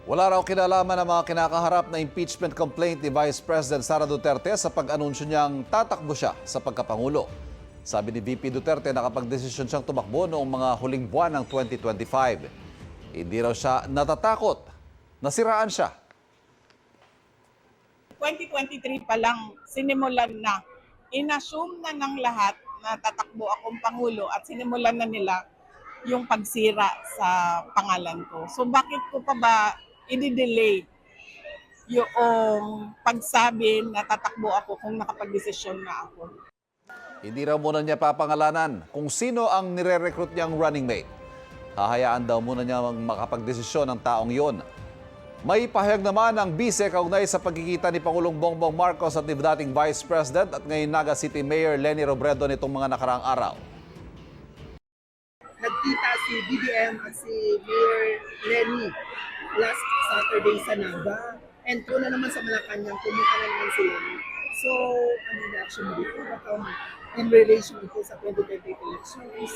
Wala raw kinalaman ang mga kinakaharap na impeachment complaint ni Vice President Sara Duterte sa pag-anunsyo niyang tatakbo siya sa pagkapangulo. Sabi ni VP Duterte, nakapagdesisyon siyang tumakbo noong mga huling buwan ng 2025. Hindi raw siya natatakot. Nasiraan siya. 2023 pa lang sinimulan na. Inassume na ng lahat na tatakbo akong Pangulo at sinimulan na nila yung pagsira sa pangalan ko. So bakit ko pa ba i-delay yung pagsabi na tatakbo ako kung nakapag-desisyon na ako? Hindi raw muna niya papangalanan kung sino ang nire-recruit niyang running mate. Hahayaan daw muna niya makapagdesisyon ng taong yon. May pahayag naman ang bise kaugnay sa pagkikita ni Pangulong Bongbong Marcos at ni dating Vice President at ngayon Naga City Mayor Leni Robredo nitong mga nakaraang araw. Nagkita si BBM at si Mayor Lenny last Saturday sa Naga. And una naman sa Malacanang, pumunta na naman sila. So, ano na action mo dito? In relation to sa 2028 elections.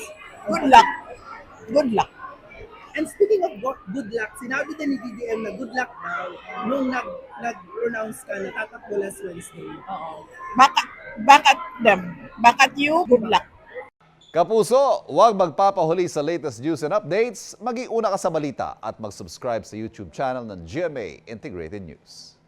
Good luck. Good luck. And speaking of good luck, sinabi din ni BBM na good luck daw nung nag-pronounce ka na tatakbo last Wednesday. Oo. Back at them. Back at you. Good luck. Kapuso, huwag magpapahuli sa latest news and updates. Mag-iuna ka sa balita at mag-subscribe sa YouTube channel ng GMA Integrated News.